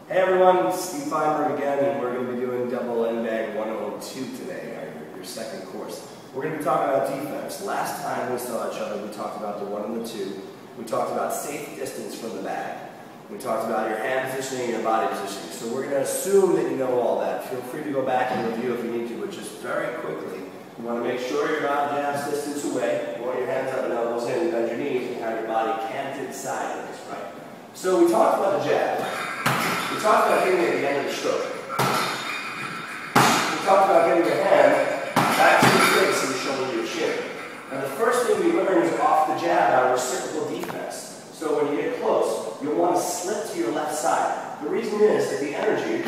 Hey everyone, it's Steve Feinberg again, and we're going to be doing double end bag 102 today, your second course. We're going to be talking about defense. Last time we saw each other, we talked about the 1 and the 2. We talked about safe distance from the bag. We talked about your hand positioning and your body positioning. So we're going to assume that you know all that. Feel free to go back and review if you need to, but just very quickly, you want to make sure your body jabs distance away. You want your hands up and elbows in, bend your knees, and have your body canted sideways, right? So we talked about the jab. We talked about hitting at the end of the stroke. We talked about getting your hand back to your face and your shoulder to your chin. Now the first thing we learn is off the jab, our reciprocal defense. So when you get close, you'll want to slip to your left side. The reason is that the energy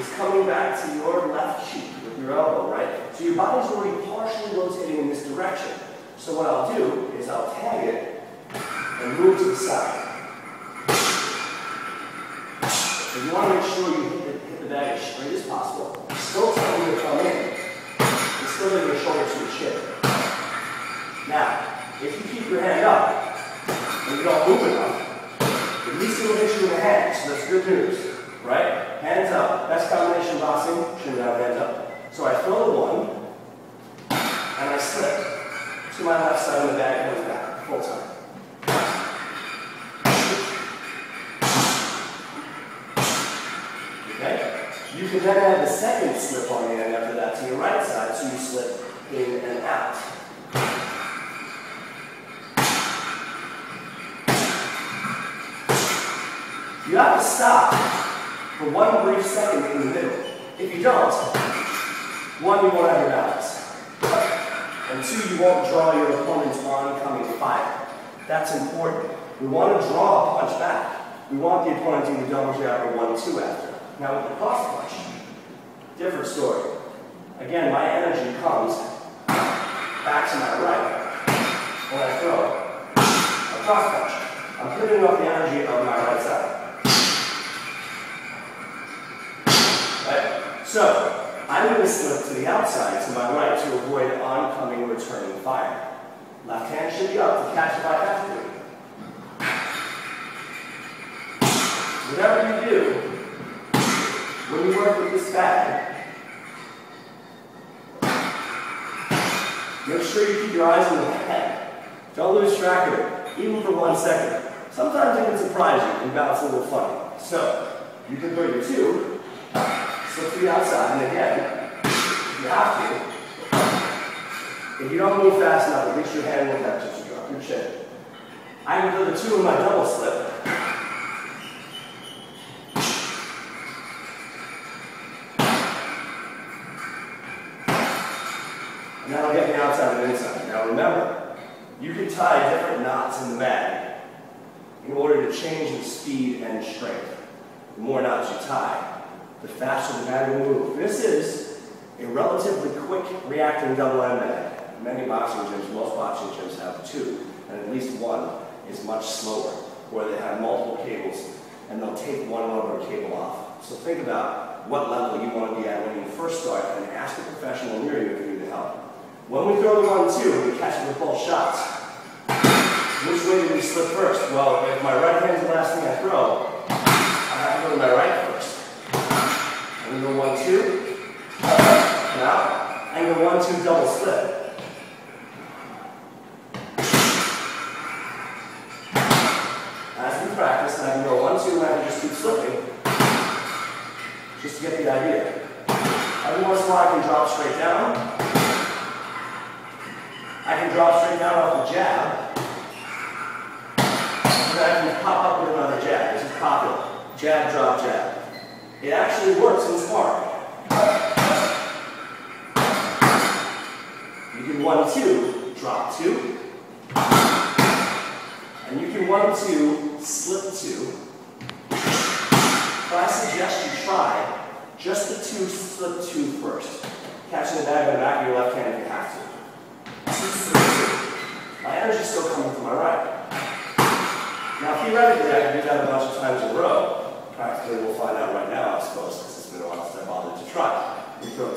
is coming back to your left cheek with your elbow, right? So your body's already partially rotating in this direction. So what I'll do is I'll tag it and move to the side. So you want to make sure you hit the bag as straight as possible. Still telling you to come in. And still getting your shoulder to your chin. Now, if you keep your hand up and you don't move enough, at least it'll hit you in the hand. So that's good news, right? Hands up. Best combination boxing. Chin down, hands up. So I throw the 1 and I slip to my left side and the bag comes back full time. You can then add the second slip on the end after that to your right side, so you slip in and out. You have to stop for 1 brief second in the middle. If you don't, 1, you won't have your balance. And 2, you won't draw your opponent's oncoming fire. That's important. We want to draw a punch back. We want the opponent to either double jab or 1-2 after. Now with the cross punch, different story. Again, my energy comes back to my right when I throw a cross punch. I'm pivoting off the energy of my right side. Right? So, I'm going to slip to the outside to my right to avoid oncoming returning fire. Left hand should be up to catch if I have to. Whatever you do, when you work with this bag, make sure you keep your eyes on the head. Don't lose track of it, even for 1 second. Sometimes it can surprise you and bounce a little funny. So, you can throw your 2, slip to the outside, and again, if you have to, if you don't move fast enough, at least your hand will catch as you drop your chin. I can throw the 2 in my double slip. And that'll get me outside and inside. Now remember, you can tie different knots in the bag in order to change the speed and strength. The more knots you tie, the faster the bag will move. This is a relatively quick reacting double end bag. Many boxing gyms, most boxing gyms have 2, and at least 1 is much slower, where they have multiple cables and they'll take one rubber cable off. So think about what level you want to be at when you first start and ask a professional near you if you need help. When we throw the 1-2 and we catch it with both shots, which way do we slip first? Well, if my right hand's the last thing I throw, I have to go to my right first. I'm going to go 1-2. Now, I'm going to 1-2 double slip. As we practice, and I can go 1-2 and I can just keep slipping, just to get the idea. Every once in a while I can drop straight down. I can drop straight down off the jab, and I can pop up with another jab. This is popular. Jab, drop, jab. It actually works in sparring. You can 1-2, drop 2, and you can 1-2, slip 2. But I suggest you try just the 2, slip 2 first. Catching the bag on the back of your left hand if you have to. My energy's still coming from my right. Now theoretically I can do that a bunch of times in a row. Practically we'll find out right now, I suppose, because it's been a while since I bothered to try. We throw 2.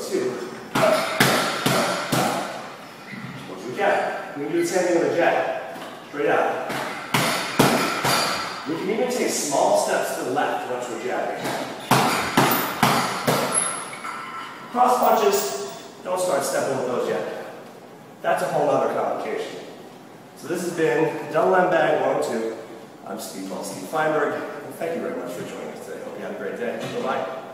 Once we can. We can do the same thing with a jab. Straight out. We can even take small steps to the left once we're jabbing. Cross punches, don't start stepping with those yet. That's a whole other complication. So this has been Double M Bag 102. I'm Steve Feinberg, and thank you very much for joining us today. Hope you have a great day. Bye-bye.